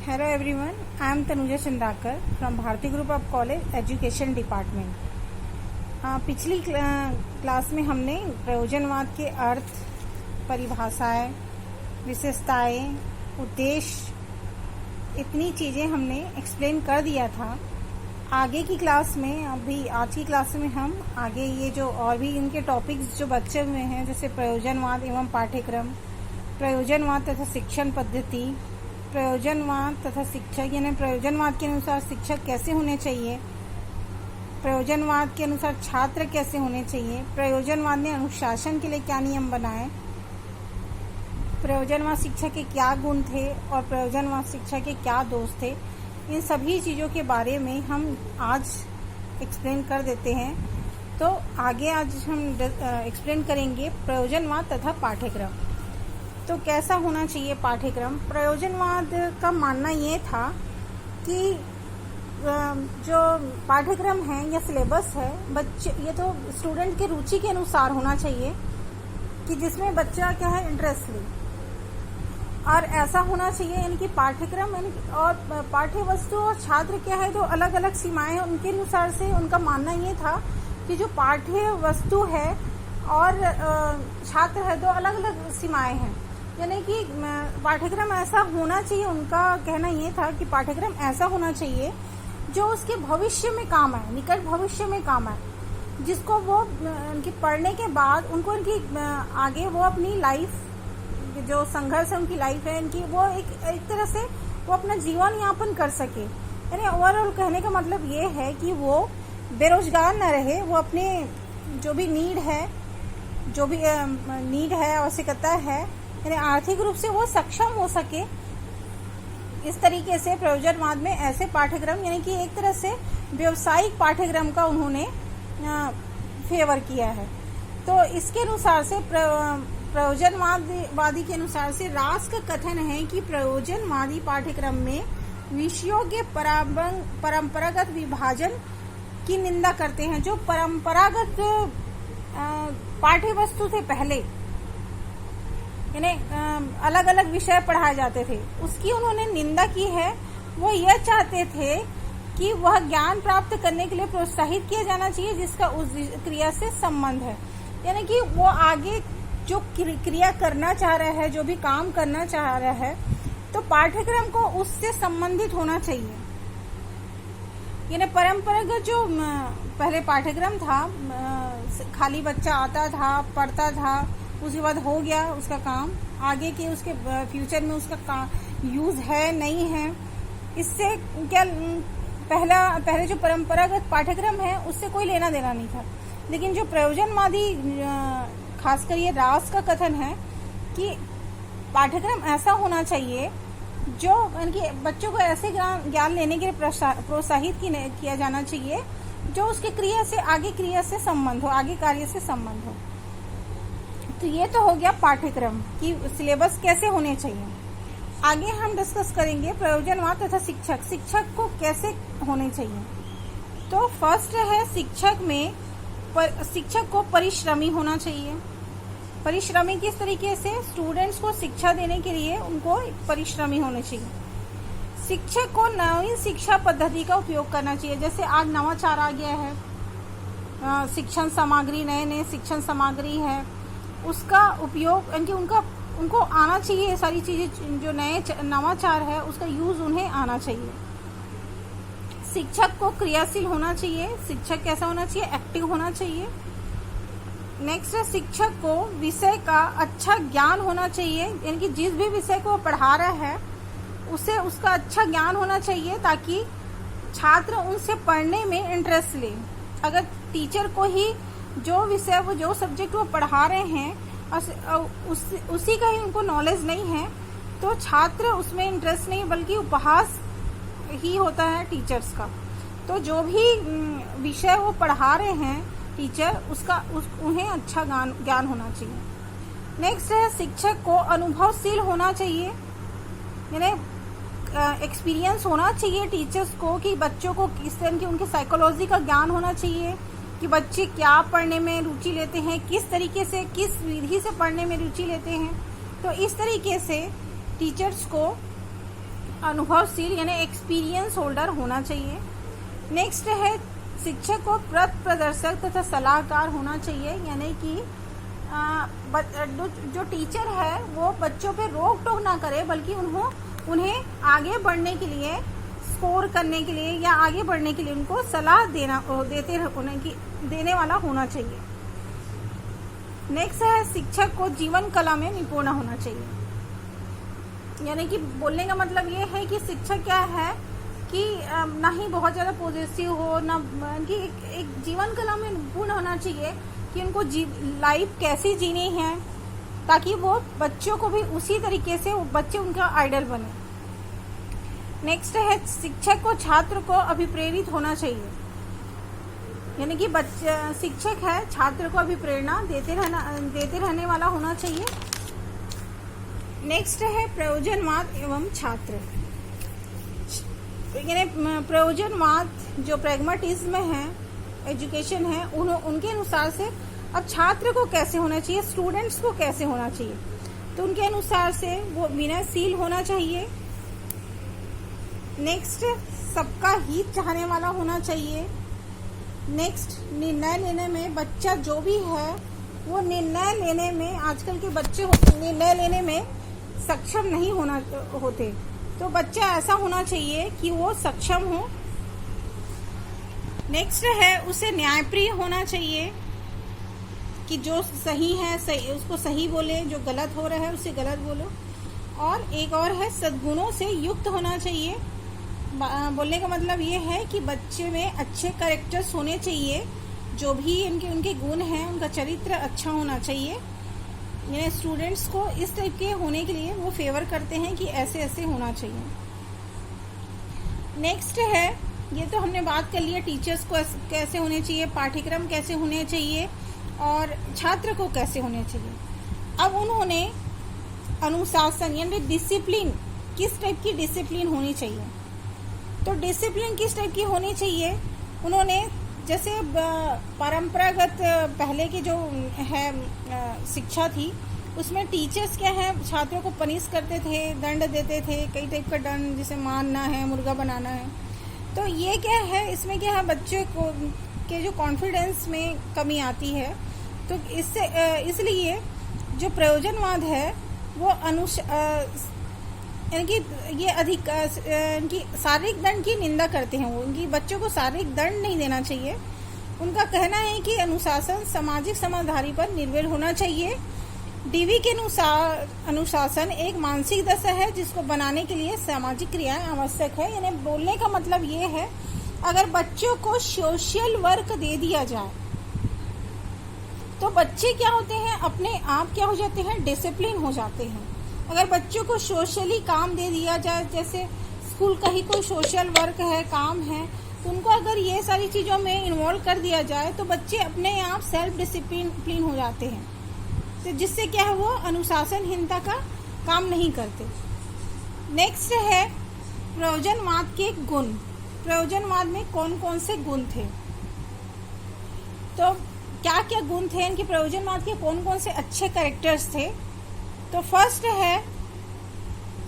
Hello everyone, I am Tanuja Chandakar from Bharati Group of College Education Department. पिछली class में हमने प्रयोजनवाद के अर्थ, परिभाषाएं, विशेषताएं, उद्देश्य, इतनी चीज़ें हमने एक्सप्लेन कर दिया था। आगे की क्लास में आज की क्लास में हम आगे ये जो और भी इनके टॉपिक्स जो बचे हुए हैं, जैसे प्रयोजनवाद एवं पाठ्यक्रम, प्रयोजनवाद तथा शिक्षण पद्धति, प्रयोजनवाद तथा शिक्षक, यानी प्रयोजनवाद के अनुसार शिक्षक कैसे होने चाहिए, प्रयोजनवाद के अनुसार छात्र कैसे होने चाहिए, प्रयोजनवाद ने अनुशासन के लिए क्या नियम बनाए, प्रयोजनवाद शिक्षा के क्या गुण थे और प्रयोजनवाद शिक्षा के क्या दोष थे, इन सभी चीज़ों के बारे में हम आज एक्सप्लेन कर देते हैं। तो आगे आज हम एक्सप्लेन करेंगे प्रयोजनवाद तथा पाठ्यक्रम। तो कैसा होना चाहिए पाठ्यक्रम? प्रयोजनवाद का मानना ये था कि जो पाठ्यक्रम है या सिलेबस है, ये तो स्टूडेंट की रुचि के अनुसार होना चाहिए कि जिसमें बच्चा क्या है इंटरेस्ट ले, और ऐसा होना चाहिए यानी कि पाठ्यक्रम और पाठ्य वस्तु और छात्र क्या है, तो अलग अलग सीमाएं उनके अनुसार से उनका मानना ये था कि जो पाठ्य वस्तु है और छात्र है, दो अलग अलग सीमाएं हैं। यानी कि पाठ्यक्रम ऐसा होना चाहिए, उनका कहना ये था कि पाठ्यक्रम ऐसा होना चाहिए जो उसके भविष्य में काम आए, निकट भविष्य में काम आए, जिसको वो उनकी पढ़ने के बाद उनको उनकी आगे वो अपनी लाइफ, जो संघर्ष है उनकी लाइफ है इनकी, वो एक तरह से वो अपना जीवन यापन कर सके। यानी ओवरऑल कहने का मतलब ये है कि वो बेरोजगार न रहे, वो अपने जो भी नीड है, आवश्यकता है, यानी आर्थिक रूप से वो सक्षम हो सके। इस तरीके से प्रयोजनवाद में ऐसे पाठ्यक्रम, यानी कि एक तरह से व्यावसायिक पाठ्यक्रम का उन्होंने फेवर किया है। तो इसके अनुसार से प्रयोजनवादी के अनुसार से रास का कथन है कि प्रयोजनवादी पाठ्यक्रम में विषयों के परंपरागत विभाजन की निंदा करते हैं। जो परंपरागत पाठ्य वस्तु थे पहले, यानी अलग अलग विषय पढ़ाए जाते थे, उसकी उन्होंने निंदा की है। वो यह चाहते थे कि वह ज्ञान प्राप्त करने के लिए प्रोत्साहित किया जाना चाहिए जिसका उस क्रिया से संबंध है। यानी कि वो आगे जो क्रिया करना चाह रहा है, जो भी काम करना चाह रहा है, तो पाठ्यक्रम को उससे संबंधित होना चाहिए। यानी परंपरागत जो पहले पाठ्यक्रम था, खाली बच्चा आता था, पढ़ता था, उसके बाद हो गया उसका काम, आगे के उसके फ्यूचर में उसका यूज है नहीं है, इससे क्या पहले जो परंपरागत पाठ्यक्रम है उससे कोई लेना देना नहीं था। लेकिन जो प्रयोजनवादी, खासकर ये रास का कथन है कि पाठ्यक्रम ऐसा होना चाहिए जो उनके बच्चों को ऐसे ज्ञान लेने के लिए प्रोत्साहित किया जाना चाहिए जो उसके क्रिया से संबंध हो, आगे कार्य से संबंध हो। तो ये तो हो गया पाठ्यक्रम की सिलेबस कैसे होने चाहिए। आगे हम डिस्कस करेंगे प्रयोजनवाद तथा शिक्षक को कैसे होने चाहिए। तो फर्स्ट है शिक्षक को परिश्रमी होना चाहिए। परिश्रमी किस तरीके से? स्टूडेंट्स को शिक्षा देने के लिए उनको परिश्रमी होने चाहिए। शिक्षक को नवीन शिक्षा पद्धति का उपयोग करना चाहिए। जैसे आज नवाचार आ गया है, शिक्षण सामग्री, नए शिक्षण सामग्री है, उसका उपयोग उनको आना चाहिए। ये सारी चीजें जो नए नवाचार है उसका यूज उन्हें आना चाहिए। शिक्षक को क्रियाशील होना चाहिए। शिक्षक कैसा होना चाहिए? एक्टिव होना चाहिए। नेक्स्ट है शिक्षक को विषय का अच्छा ज्ञान होना चाहिए, यानी कि जिस भी विषय को वो पढ़ा रहा है उसे उसका अच्छा ज्ञान होना चाहिए ताकि छात्र उनसे पढ़ने में इंटरेस्ट ले। अगर टीचर को ही जो विषय जो सब्जेक्ट वो पढ़ा रहे हैं उसी का ही उनको नॉलेज नहीं है, तो छात्र उसमें इंटरेस्ट नहीं, बल्कि उपहास ही होता है टीचर्स का। तो जो भी विषय वो पढ़ा रहे हैं टीचर, उन्हें अच्छा ज्ञान होना चाहिए। नेक्स्ट है शिक्षक को अनुभवशील होना चाहिए, यानी एक्सपीरियंस होना चाहिए टीचर्स को कि बच्चों को किस तरह की उनकी साइकोलॉजी का ज्ञान होना चाहिए कि बच्चे क्या पढ़ने में रुचि लेते हैं, किस तरीके से, किस विधि से पढ़ने में रुचि लेते हैं। तो इस तरीके से टीचर्स को अनुभवशील यानी एक्सपीरियंस होल्डर होना चाहिए। नेक्स्ट है शिक्षक को पथ प्रदर्शक तथा सलाहकार होना चाहिए, यानी कि जो टीचर है वो बच्चों पे रोक टोक ना करे, बल्कि उन्हें आगे बढ़ने के लिए, स्कोर करने के लिए या आगे बढ़ने के लिए उनको सलाह देने वाला होना चाहिए। नेक्स्ट है शिक्षक को जीवन कला में निपुण होना चाहिए, यानी कि बोलने का मतलब ये है कि शिक्षक क्या है कि ना ही बहुत ज़्यादा पॉजिटिव हो, ना कि एक जीवन कला में निपुण होना चाहिए कि उनको लाइफ कैसी जीनी है, ताकि वो बच्चों को भी उसी तरीके से वो बच्चे उनका आइडल बने। नेक्स्ट है शिक्षक को छात्र को अभिप्रेरित होना चाहिए, यानी कि शिक्षक है छात्र को अभिप्रेरणा देते रहने वाला होना चाहिए। नेक्स्ट है प्रयोजनवाद एवं छात्र, यानी प्रयोजनवाद जो प्रैग्मेटिज्म है, एजुकेशन है, उनके अनुसार से अब छात्र को कैसे होना चाहिए, स्टूडेंट्स को कैसे होना चाहिए, तो उनके अनुसार से वो विनयशील होना चाहिए। नेक्स्ट सबका हित चाहने वाला होना चाहिए। नेक्स्ट निर्णय लेने में बच्चा जो भी है वो निर्णय लेने में, आजकल के बच्चे निर्णय लेने में सक्षम नहीं होते, तो बच्चा ऐसा होना चाहिए कि वो सक्षम हो। नेक्स्ट है उसे न्यायप्रिय होना चाहिए, कि जो सही है उसको सही बोले, जो गलत हो रहा है उसे गलत बोलो। और एक और है सद्गुणों से युक्त होना चाहिए, बोलने का मतलब ये है कि बच्चे में अच्छे कैरेक्टर्स होने चाहिए, जो भी उनके गुण हैं उनका चरित्र अच्छा होना चाहिए। यानी स्टूडेंट्स को इस टाइप के होने के लिए वो फेवर करते हैं कि ऐसे ऐसे होना चाहिए। नेक्स्ट है, ये तो हमने बात कर लिया टीचर्स को कैसे होने चाहिए, पाठ्यक्रम कैसे होने चाहिए और छात्र को कैसे होने चाहिए। अब उन्होंने अनुशासन यानी डिसिप्लिन, किस टाइप की डिसिप्लिन होनी चाहिए, तो डिसिप्लिन किस टाइप की होनी चाहिए उन्होंने, जैसे परंपरागत पहले की जो है शिक्षा थी उसमें टीचर्स क्या है छात्रों को पनिश करते थे, दंड देते थे, कई टाइप का दंड, जैसे मारना है, मुर्गा बनाना है। तो ये क्या है, इसमें क्या है बच्चे को के जो कॉन्फिडेंस में कमी आती है। तो इसलिए जो प्रयोजनवाद है वो यानी कि ये अधिक इनकी शारीरिक दंड की निंदा करते हैं, वो उनकी बच्चों को शारीरिक दंड नहीं देना चाहिए। उनका कहना है कि अनुशासन सामाजिक समझदारी पर निर्भर होना चाहिए। डीवी के अनुसार अनुशासन एक मानसिक दशा है जिसको बनाने के लिए सामाजिक क्रियाएं आवश्यक है। यानी बोलने का मतलब ये है, अगर बच्चों को सोशल वर्क दे दिया जाए तो बच्चे क्या होते हैं, अपने आप क्या हो जाते हैं, डिसिप्लिन हो जाते हैं। अगर बच्चों को सोशली काम दे दिया जाए, जैसे स्कूल का ही कोई सोशल वर्क है, काम है, तो उनको अगर ये सारी चीज़ों में इन्वॉल्व कर दिया जाए तो बच्चे अपने आप सेल्फ डिसिप्लिन हो जाते हैं, तो जिससे क्या है वो अनुशासनहीनता का काम नहीं करते। नेक्स्ट है प्रयोजनवाद के गुण। प्रयोजनवाद में कौन कौन से गुण थे, तो क्या क्या गुण थे इनके, प्रयोजनवाद के कौन कौन से अच्छे कैरेक्टर्स थे। तो फर्स्ट है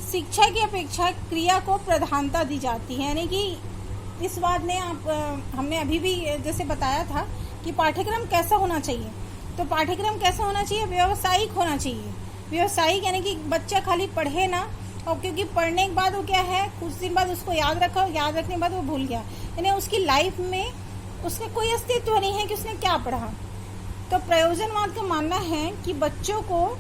शिक्षा की अपेक्षा क्रिया को प्रधानता दी जाती है। यानी कि इस बात ने हमने अभी भी जैसे बताया था कि पाठ्यक्रम कैसा होना चाहिए, तो पाठ्यक्रम कैसा होना चाहिए, व्यावसायिक होना चाहिए। व्यावसायिक यानी कि बच्चा खाली पढ़े ना, और क्योंकि पढ़ने के बाद वो क्या है कुछ दिन बाद उसको याद रखा, याद रखने के बाद वो भूल गया, यानी उसकी लाइफ में उसका कोई अस्तित्व नहीं है कि उसने क्या पढ़ा। तो प्रयोजनवाद का मानना है कि बच्चों को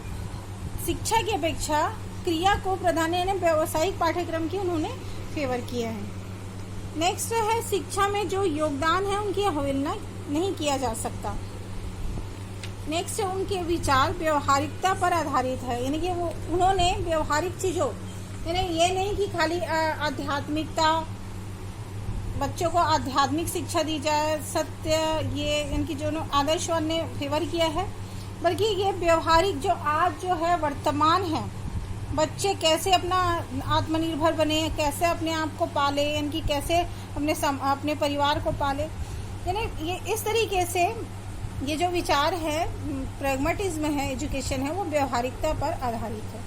शिक्षा की अपेक्षा क्रिया को प्राधान्य यानी व्यावसायिक पाठ्यक्रम की उन्होंने फेवर किया है। नेक्स्ट है शिक्षा में जो योगदान है उनकी अवहेलना नहीं किया जा सकता। नेक्स्ट उनके विचार व्यवहारिकता पर आधारित है, यानी कि वो उन्होंने व्यवहारिक चीज़ों, यानी ये नहीं कि खाली आध्यात्मिकता, बच्चों को आध्यात्मिक शिक्षा दी जाए, सत्य, ये इनकी जो आदर्शवाद ने फेवर किया है, बल्कि ये व्यवहारिक जो आज जो है वर्तमान है, बच्चे कैसे अपना आत्मनिर्भर बने, कैसे अपने आप को पाले, इनकी कैसे अपने परिवार को पाले, यानी ये इस तरीके से ये जो विचार है, प्रैग्मेटिज्म है, एजुकेशन है, वो व्यवहारिकता पर आधारित है।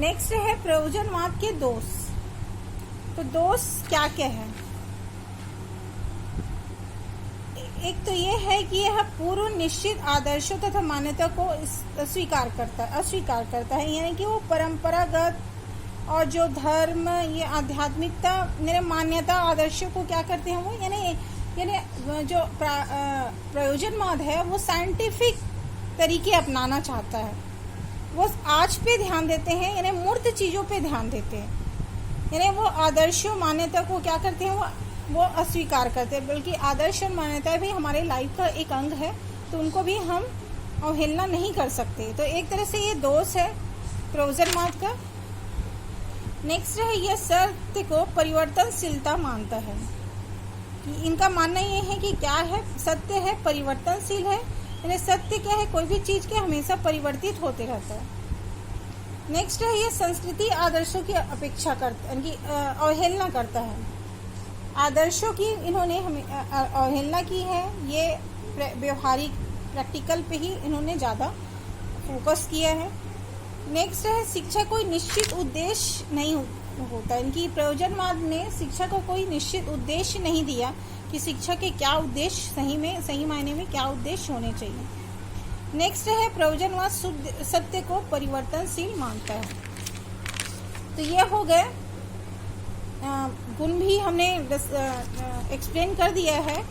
नेक्स्ट है प्रयोजनवाद के दोष। तो दोष क्या क्या है? एक तो ये है कि यह पूर्व निश्चित आदर्शों तथा मान्यता को अस्वीकार करता है, यानी कि वो परंपरागत और जो धर्म, ये आध्यात्मिकता, मेरे मान्यता, आदर्शों को क्या करते हैं वो, यानी जो प्रयोजनवाद है वो साइंटिफिक तरीके अपनाना चाहता है। वो आज पे ध्यान देते हैं, यानी मूर्त चीज़ों पे ध्यान देते हैं, यानी वो आदर्शों, मान्यता को क्या करते हैं वो अस्वीकार करते हैं। बल्कि आदर्श और मान्यता भी हमारे लाइफ का एक अंग है, तो उनको भी हम अवहेलना नहीं कर सकते। तो एक तरह से ये दोष है प्रयोजनवाद का। नेक्स्ट है, यह सत्य को परिवर्तनशीलता मानता है। कि इनका मानना ये है कि क्या है, सत्य है परिवर्तनशील है, यानी सत्य क्या है, कोई भी चीज़ के हमेशा परिवर्तित होते रहता है। नेक्स्ट है, ये संस्कृति आदर्शों की अपेक्षा करता, यानी अवहेलना करता है। आदर्शों की इन्होंने हमें अवहेलना की है, ये व्यवहारिक प्रैक्टिकल पे ही इन्होंने ज़्यादा फोकस किया है। नेक्स्ट है, शिक्षा कोई निश्चित उद्देश्य नहीं होता। इनकी प्रयोजनवाद ने शिक्षा को कोई निश्चित उद्देश्य नहीं दिया कि शिक्षा के क्या उद्देश्य, सही मायने में क्या उद्देश्य होने चाहिए। नेक्स्ट है, प्रयोजनवाद सत्य को परिवर्तनशील मानता है। तो ये हो गए गुण भी हमने एक्सप्लेन कर दिया है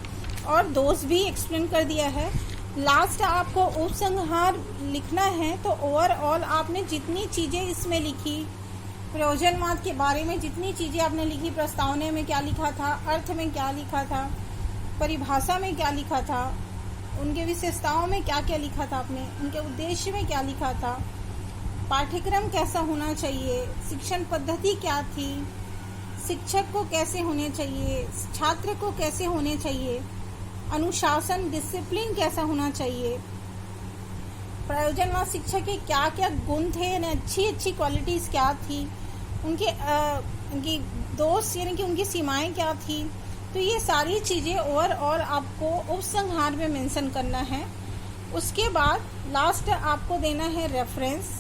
और दोष भी एक्सप्लेन कर दिया है। लास्ट आपको उपसंहार लिखना है, तो ओवरऑल आपने जितनी चीज़ें इसमें लिखी, प्रयोजनवाद के बारे में जितनी चीज़ें आपने लिखी, प्रस्तावना में क्या लिखा था, अर्थ में क्या लिखा था, परिभाषा में क्या लिखा था, उनके विशेषताओं में क्या क्या लिखा था आपने, उनके उद्देश्य में क्या लिखा था, पाठ्यक्रम कैसा होना चाहिए, शिक्षण पद्धति क्या थी, शिक्षक को कैसे होने चाहिए, छात्र को कैसे होने चाहिए, अनुशासन, डिसिप्लिन कैसा होना चाहिए, प्रयोजनवाद शिक्षा के क्या क्या गुण थे, अच्छी क्वालिटीज़ क्या थी, उनकी दोष यानी कि उनकी सीमाएं क्या थी। तो ये सारी चीज़ें ओवरऑल आपको उपसंहार में मेंशन करना है। उसके बाद लास्ट आपको देना है रेफरेंस।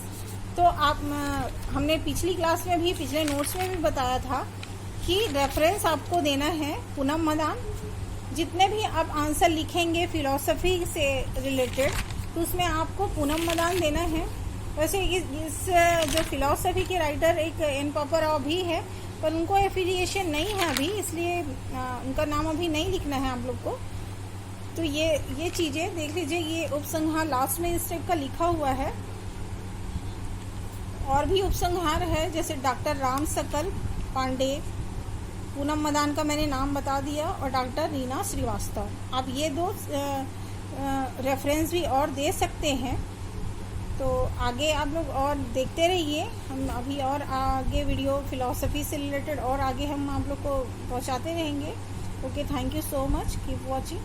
तो हमने पिछली क्लास में भी, पिछले नोट्स में भी बताया था कि रेफरेंस आपको देना है पूनम मदान। जितने भी आप आंसर लिखेंगे फिलॉसफी से रिलेटेड, तो उसमें आपको पूनम मदान देना है। वैसे इस जो फिलॉसफी के राइटर एक एन पापा भी है, पर उनको एफिलिएशन नहीं है अभी, इसलिए उनका नाम अभी नहीं लिखना है आप लोग को। तो ये चीज़ें देख लीजिए, ये उपसंहार लास्ट में इस टाइप का लिखा हुआ है। और भी उपसंहार है, जैसे डॉक्टर राम सकल पांडे, पूनम मदान का मैंने नाम बता दिया, और डॉक्टर रीना श्रीवास्तव। आप ये दो रेफरेंस भी और दे सकते हैं। तो आगे आप लोग और देखते रहिए, हम अभी और आगे वीडियो फिलॉसफी से रिलेटेड और आगे हम आप लोग को पहुंचाते रहेंगे। Okay, thank you so much, keep watching.